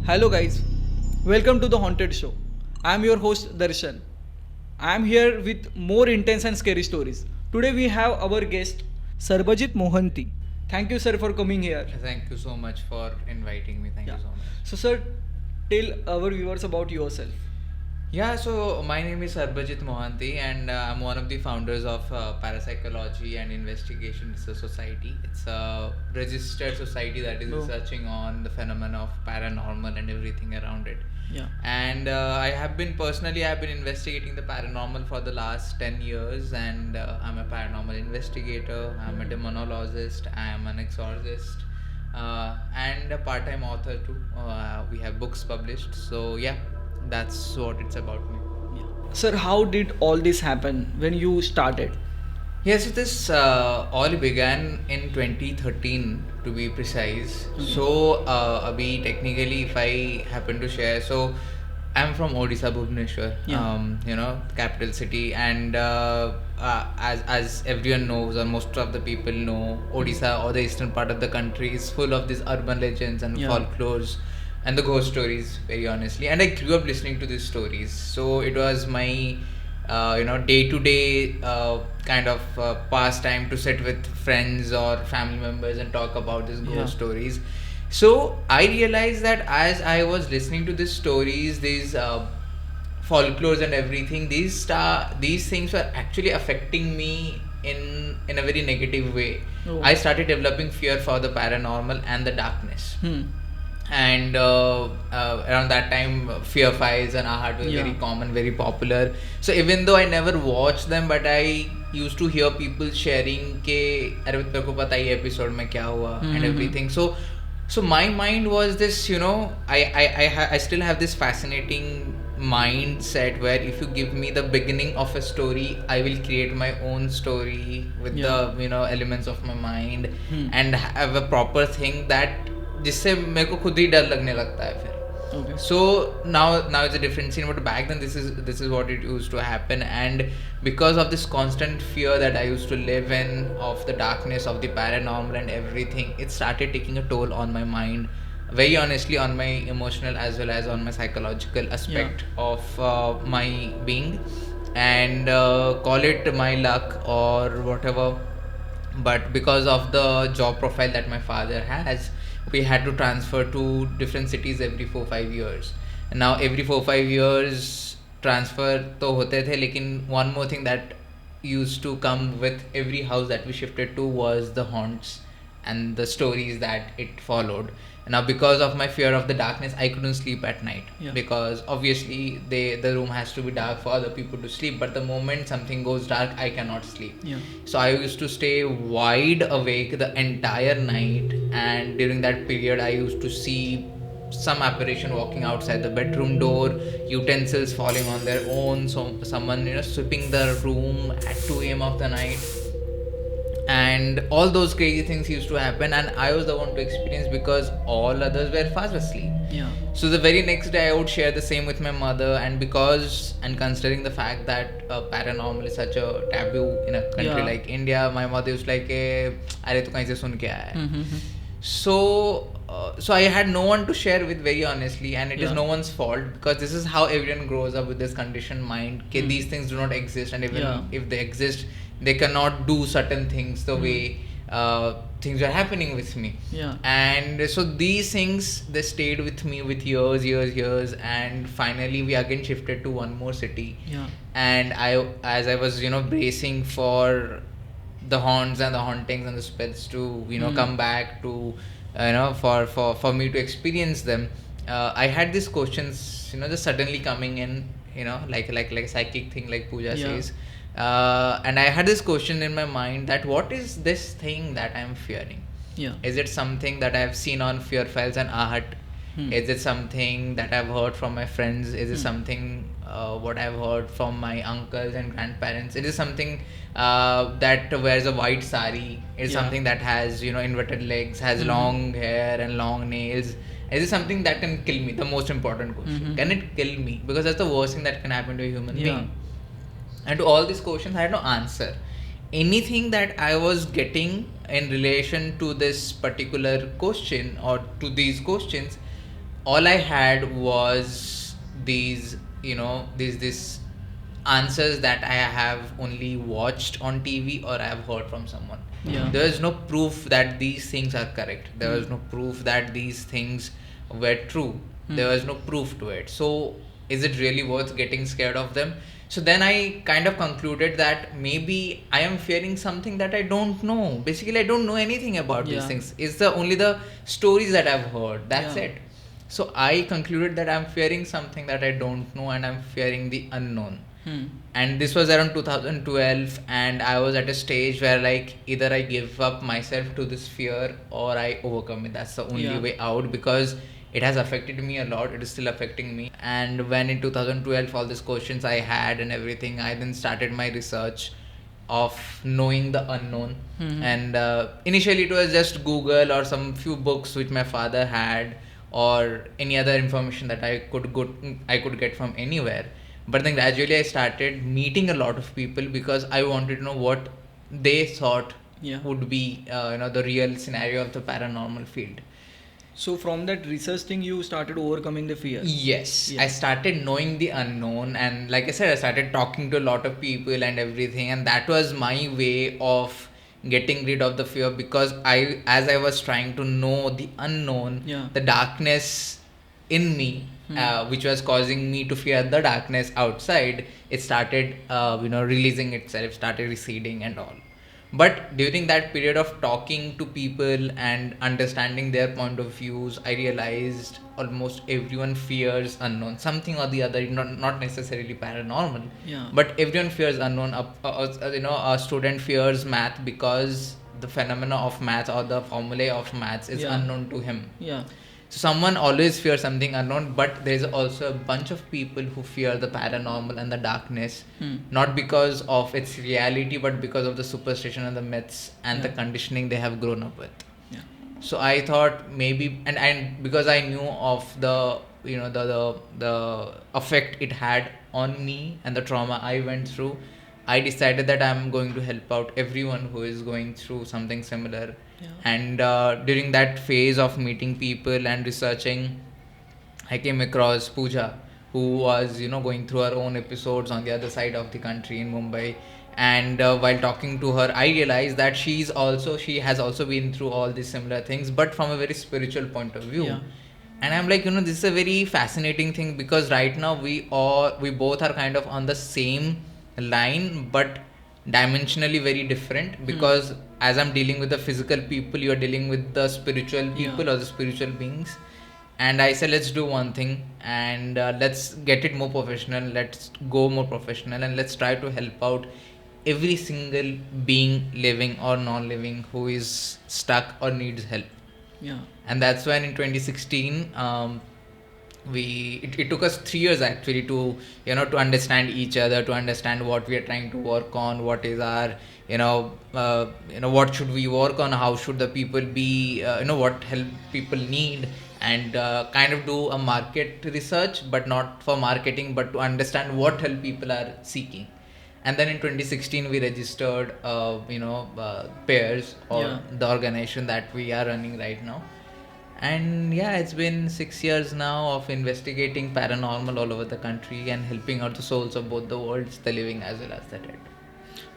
Hello guys, welcome to the Haunted Show. I am your host Darshan. I am here with more intense and scary stories. Today we have our guest Sarbajeet Mohanty. Thank you sir for coming here. Thank you so much for inviting me. Thank you so much. So sir, tell our viewers about yourself. Yeah, so my name is Sarbajeet Mohanty, and I'm one of the founders of Parapsychology and Investigation Research Society. It's a registered society that is researching on the phenomena of paranormal and everything around it. Yeah. And I've been investigating the paranormal for the last 10 years, and I'm a paranormal investigator, I'm a demonologist, I am an exorcist, and a part-time author too. We have books published, so yeah, that's what it's about me. Sir, how did all this happen when you started? Yes, so this all began in 2013 to be precise. So, abhi technically, if I happen to share, so I'm from Odisha, Bhubaneswar, capital city, and as everyone knows, or most of the people know, Odisha or the eastern part of the country is full of these urban legends and folklores and the ghost stories, very honestly. And I grew up listening to these stories, so it was my day-to-day kind of pastime to sit with friends or family members and talk about these ghost stories. So I realized that as I was listening to these stories, these folklores and everything, these things were actually affecting me in a very negative way. I started developing fear for the paranormal and the darkness. And around that time, fear files and Ahat were very common, very popular. So even though I never watched them, but I used to hear people sharing ke अरे तेरे को पता ही episode में क्या हुआ and everything. So my mind was this, I still have this fascinating mindset where if you give me the beginning of a story, I will create my own story with the elements of my mind and have a proper thing that जिससे मेरे को खुद ही डर लगने लगता है फिर. So now it's a different scene, but back then this is what it used to happen. And because of this constant fear that I used to live in of the darkness, of the paranormal and everything, it started taking a toll on my mind, very honestly, on my emotional as well as on my psychological aspect of my being, and call it my luck or whatever. But because of the job profile that my father has, we had to transfer to different cities every 4-5 years. And now every 4-5 years transfer to hote the, lekin one more thing that used to come with every house that we shifted to was the haunts and the stories that it followed. And now because of my fear of the darkness, I couldn't sleep at night, because obviously the room has to be dark for other people to sleep, but the moment something goes dark, I cannot sleep. So I used to stay wide awake the entire night, and during that period I used to see some apparition walking outside the bedroom door, utensils falling on their own, so someone sweeping the room at 2 a.m. of the night, and all those crazy things used to happen, and I was the one to experience because all others were fast asleep. So the very next day I would share the same with my mother, and considering the fact that paranormal is such a taboo in a country like India, my mother was like, "Arey tu kahin se sun ke aaya hai?" So I had no one to share with, very honestly, and it is no one's fault, because this is how everyone grows up, with this conditioned mind that these things do not exist, and even if they exist, they cannot do certain things the way things are happening with me. And so these things, they stayed with me with years, and finally we again shifted to one more city. And as I was bracing for the haunts and the hauntings and the spirits to come back to for me to experience them, I had these questions just suddenly coming in, like a psychic thing, like Pooja says. And I had this question in my mind, that what is this thing that I'm fearing? Is it something that I've seen on Fear Files and Ahat? Is it something that I've heard from my friends? Is it something what I've heard from my uncles and grandparents? It is something that wears a white sari. It's something that has inverted legs, has long hair and long nails. Is it something that can kill me? The most important question. Can it kill me? Because that's the worst thing that can happen to a human being. And to all these questions, I had no answer. Anything that I was getting in relation to this particular question or to these questions, all I had was these, these answers that I have only watched on TV or I have heard from someone. Yeah. There is no proof that these things are correct. There was no proof that these things were true. There was no proof to it. So is it really worth getting scared of them? So then I kind of concluded that maybe I am fearing something that I don't know. Basically, I don't know anything about these Yeah. things. It's the only the stories that I've heard. That's Yeah. it. So I concluded that I'm fearing something that I don't know, and I'm fearing the unknown. And this was around 2012, and I was at a stage where, like, either I give up myself to this fear or I overcome it. That's the only Yeah. way out, because it has affected me a lot. It is still affecting me. And when in 2012 all these questions I had and everything, I then started my research of knowing the unknown. And initially it was just Google or some few books which my father had, or any other information that I could get from anywhere. But then gradually I started meeting a lot of people, because I wanted to know what they thought Yeah. would be the real scenario of the paranormal field. So from that research thing, you started overcoming the fear. Yes, Yeah. I started knowing the unknown, and like I said, I started talking to a lot of people and everything, and that was my way of getting rid of the fear, because as I was trying to know the unknown, Yeah. the darkness in me, which was causing me to fear the darkness outside, it started, releasing itself, started receding and all. But during that period of talking to people and understanding their point of views, I realized almost everyone fears unknown, something or the other, not necessarily paranormal. Yeah. But everyone fears unknown. A student fears math because the phenomena of math or the formulae of maths is Yeah. unknown to him. Yeah. So someone always fears something unknown, but there's also a bunch of people who fear the paranormal and the darkness, not because of its reality, but because of the superstition and the myths and the Yeah. conditioning they have grown up with. Yeah. So I thought maybe, and because I knew of the the effect it had on me and the trauma I went through, I decided that I'm going to help out everyone who is going through something similar. Yeah. And during that phase of meeting people and researching, I came across Pooja, who was going through her own episodes on the other side of the country in Mumbai. And while talking to her, I realized that she has also been through all these similar things, but from a very spiritual point of view. Yeah. And I'm like, this is a very fascinating thing, because right now we both are kind of on the same line, but dimensionally very different, because as I'm dealing with the physical people, you're dealing with the spiritual people. Yeah. Or the spiritual beings. And I said, let's do one thing, and let's get it more professional, let's go more professional, and let's try to help out every single being, living or non-living, who is stuck or needs help. Yeah. And that's when in 2016, it took us 3 years actually to to understand each other, to understand what we are trying to work on, what is our what should we work on, how should the people be, what help people need, and kind of do a market research, but not for marketing, but to understand what help people are seeking. And then in 2016 we registered pairs, or Yeah. the organization that we are running right now. And yeah, it's been 6 years now of investigating paranormal all over the country and helping out the souls of both the worlds, the living as well as the dead.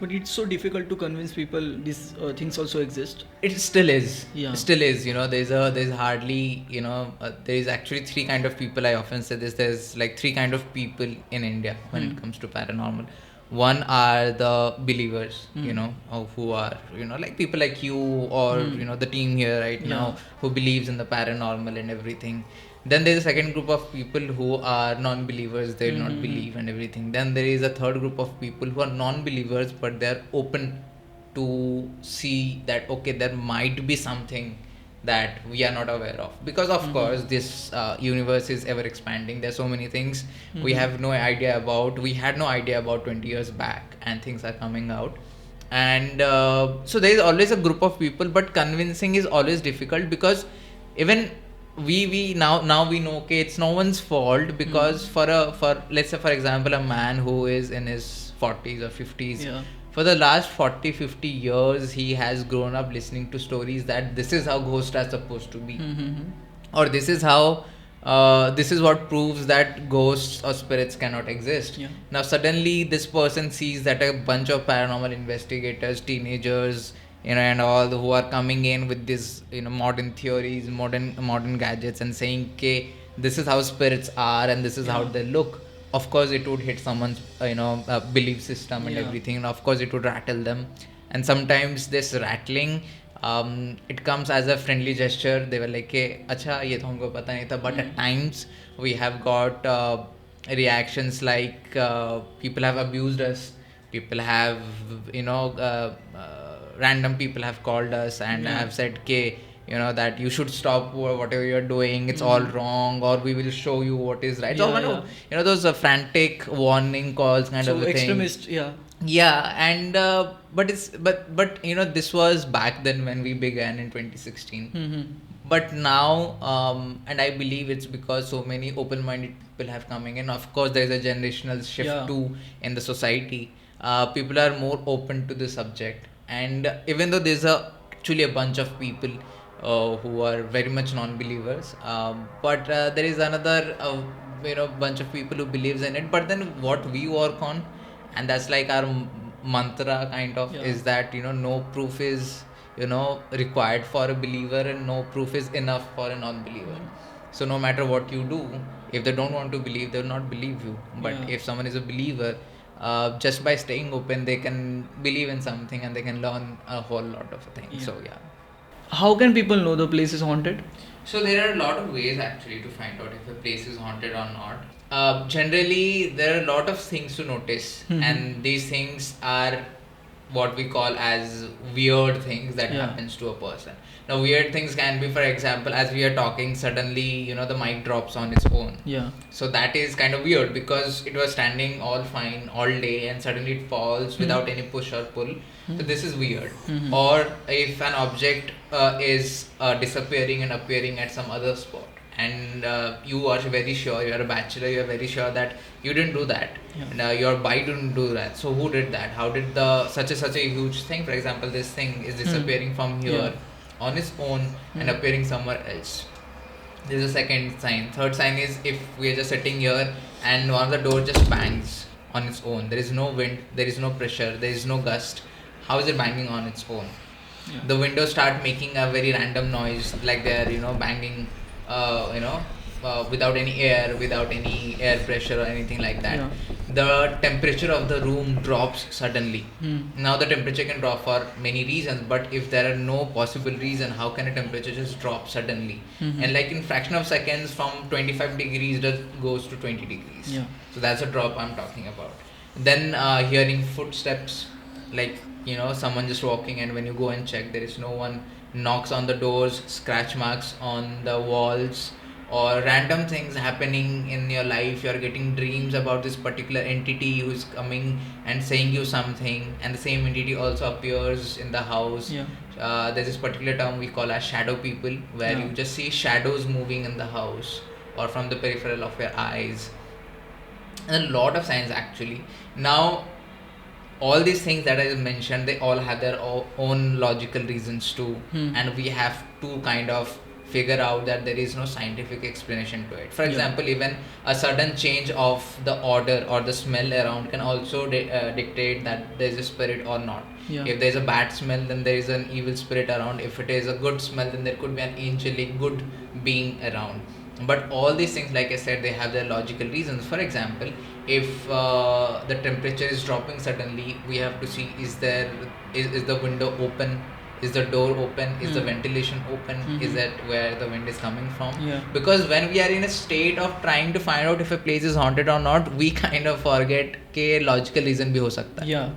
But it's so difficult to convince people these things also exist. It still is. Yeah. It still is. There's hardly, there is actually three kind of people. I often say this. There's like three kind of people in India when it comes to paranormal. One are the believers, who are, like people like you, or, the team here right now, who believes in the paranormal and everything. Then there's a second group of people who are non-believers. They will not believe and everything. Then there is a third group of people who are non-believers, but they're open to see that, okay, there might be something that we are not aware of, because of course this universe is ever expanding. There's so many things we have no idea about, we had no idea about 20 years back, and things are coming out. And so there is always a group of people, but convincing is always difficult, because even we now we know, okay, it's no one's fault, because for let's say for example a man who is in his 40s or 50s, Yeah. for the last 40-50 years he has grown up listening to stories that this is how ghosts are supposed to be, or this is how this is what proves that ghosts or spirits cannot exist. Yeah. Now suddenly this person sees that a bunch of paranormal investigators, teenagers, and all who are coming in with this, modern theories, modern gadgets, and saying, "Okay, this is how spirits are, and this is how Yeah. they look." Of course, it would hit someone's, belief system and Yeah. everything, and of course, it would rattle them. And sometimes this rattling, it comes as a friendly gesture. They were like, "Hey, acha, ye to humko pata nahi tha." But at times, we have got reactions like people have abused us, people have, random people have called us and Yeah. have said, "K, that you should stop whatever you're doing. It's all wrong, or we will show you what is right." So Yeah, kind yeah. of, those frantic warning calls kind So of a thing. extremist, yeah. Yeah, and but this was back then when we began in 2016. Mm-hmm. But now, and I believe it's because so many open-minded people have coming in. Of course, there is a generational shift Yeah. too in the society. People are more open to the subject, and even though there's actually a bunch of people who are very much non-believers, but there is another bunch of people who believes in it. But then what we work on, and that's like our mantra kind of, Yeah. is that no proof is required for a believer, and no proof is enough for a non-believer. So no matter what you do, if they don't want to believe, they will not believe you. But Yeah. if someone is a believer, just by staying open, they can believe in something and they can learn a whole lot of things. Yeah. So yeah. How can people know the place is haunted? So there are a lot of ways actually to find out if a place is haunted or not. Generally, there are a lot of things to notice, and these things are what we call as weird things that Yeah. happens to a person. Now, weird things can be, for example, as we are talking, suddenly the mic drops on its own. Yeah. So that is kind of weird because it was standing all fine all day and suddenly it falls without any push or pull. So this is weird. Or if an object is disappearing and appearing at some other spot, and you are very sure, you are a bachelor, you are very sure that you didn't do that, Yeah. and your bike didn't do that. So who did that? How did the such a huge thing, for example, this thing is disappearing from here on its own and appearing somewhere else? This is a second sign. Third sign is if we are just sitting here and one of the doors just bangs on its own. There is no wind, there is no pressure, there is no gust. How is it banging on its own? Yeah. The windows start making a very random noise, like they're banging, without any air pressure or anything like that. Yeah. The temperature of the room drops suddenly. Now the temperature can drop for many reasons, but if there are no possible reason, how can a temperature just drop suddenly? And like in fraction of seconds, from 25 degrees just goes to 20 degrees. Yeah. So that's a drop I'm talking about. Then hearing footsteps, like someone just walking, and when you go and check, there is no one. Knocks on the doors, scratch marks on the walls, or random things happening in your life. You're getting dreams about this particular entity who's coming and saying you something, and the same entity also appears in the house. Yeah. There's this particular term we call as shadow people, where Yeah. you just see shadows moving in the house or from the peripheral of your eyes, and a lot of signs actually. Now all these things that I mentioned, they all have their own logical reasons too, and we have to kind of figure out that there is no scientific explanation to it. For Yeah. example, even a sudden change of the order or the smell around can also dictate that there is a spirit or not. Yeah. If there is a bad smell, then there is an evil spirit around. If it is a good smell, then there could be an angelic good being around. But all these things, like I said, they have their logical reasons. For example, if the temperature is dropping suddenly, we have to see, is the window open, is the door open, is the ventilation open, is that where the wind is coming from? Yeah. Because when we are in a state of trying to find out if a place is haunted or not, we kind of forget कि logical reason भी हो सकता है. Yeah.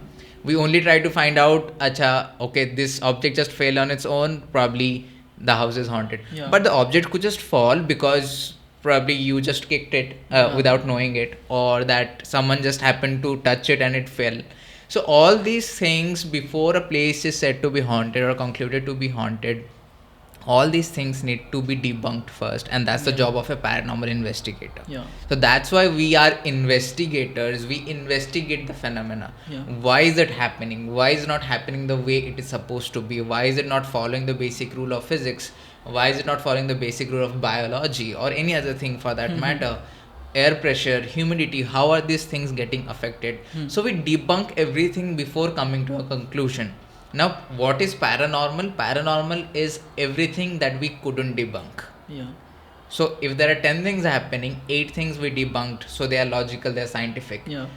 We only try to find out, acha, okay, this object just fell on its own, probably the house is haunted. Yeah. But the object could just fall because probably you just kicked it without knowing it, or that someone just happened to touch it and it fell. So all these things, before a place is said to be haunted or concluded to be haunted, all these things need to be debunked first, and that's the job of a paranormal investigator. Yeah. So that's why we are investigators. We investigate the phenomena. Yeah. Why is it happening? Why is it not happening the way it is supposed to be? Why is it not following the basic rule of physics? Why is it not following the basic rule of biology or any other thing for that matter? Air pressure, humidity, how are these things getting affected? So we debunk everything before coming to a conclusion. Now, what is paranormal? Paranormal is everything that we couldn't debunk. Yeah. So if there are 10 things happening, 8 things we debunked, so they are logical, they are scientific. Yeah.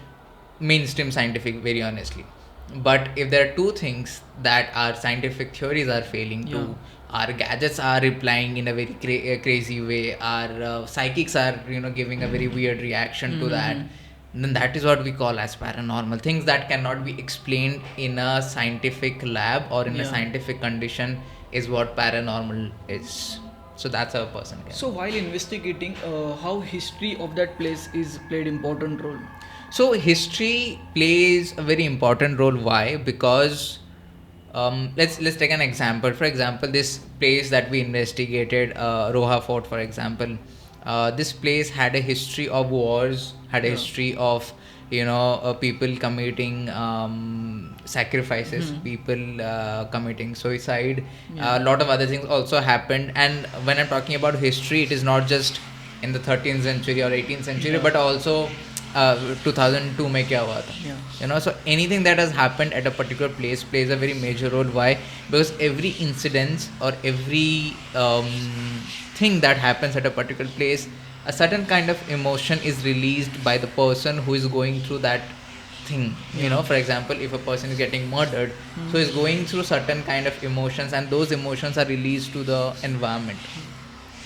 Mainstream scientific, very honestly. But if there are 2 things that our scientific theories are failing to, our gadgets are replying in a very crazy way, our psychics are giving a very weird reaction to that, then that is what we call as paranormal. Things that cannot be explained in a scientific lab or in a scientific condition is what paranormal is. So that's how a person can. So while investigating, how history of that place is played important role. So history plays a very important role. Why? Because let's take an example. For example, this place that we investigated, Roha Fort, for example, this place had a history of wars, had a history of people committing sacrifices, people committing suicide. A lot of other things also happened. And when I'm talking about history, it is not just in the 13th century or 18th century, but also 2002 में क्या हुआ था. So anything that has happened at a particular place plays a very major role. Why? Because every incident or every thing that happens at a particular place, a certain kind of emotion is released by the person who is going through that thing. For example, if a person is getting murdered, so is going through certain kind of emotions, and those emotions are released to the environment.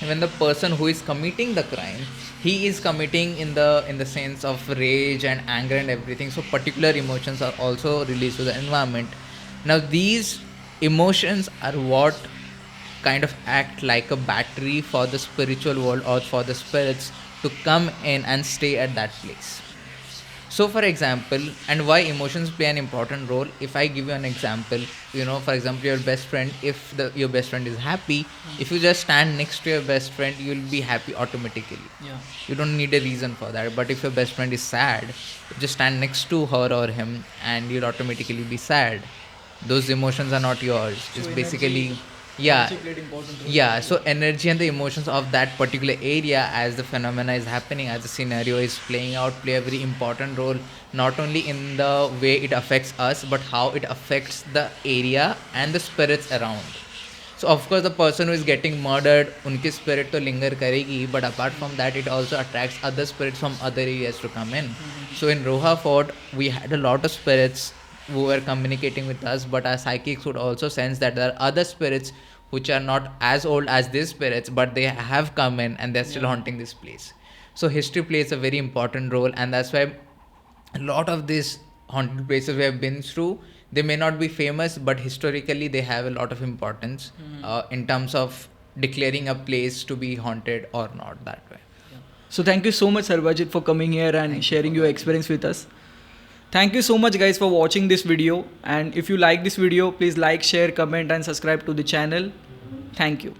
And when the person who is committing the crime, he is committing in the sense of rage and anger and everything, so particular emotions are also released to the environment. Now these emotions are what kind of act like a battery for the spiritual world or for the spirits to come in and stay at that place. So for example, and why emotions play an important role, if I give you an example, for example, your best friend, if your best friend is happy, if you just stand next to your best friend, you will be happy automatically. You don't need a reason for that. But if your best friend is sad, just stand next to her or him and you'll automatically be sad. Those emotions are not yours. It's basically so energy and the emotions of that particular area, as the phenomena is happening, as the scenario is playing out, play a very important role, not only in the way it affects us, but how it affects the area and the spirits around. So of course the person who is getting murdered, unki spirit to linger karegi, but apart from that, it also attracts other spirits from other areas to come in. So in Roha Fort, we had a lot of spirits who were communicating with us, but our psychics would also sense that there are other spirits which are not as old as these spirits, but they have come in and they're still haunting this place. So history plays a very important role, and that's why a lot of these haunted places we have been through, they may not be famous, but historically they have a lot of importance in terms of declaring a place to be haunted or not, that way. So thank you so much, Sarbajeet, for coming here and sharing your experience with us. Thank you so much, guys, for watching this video. And if you like this video, please like, share, comment and subscribe to the channel. Thank you.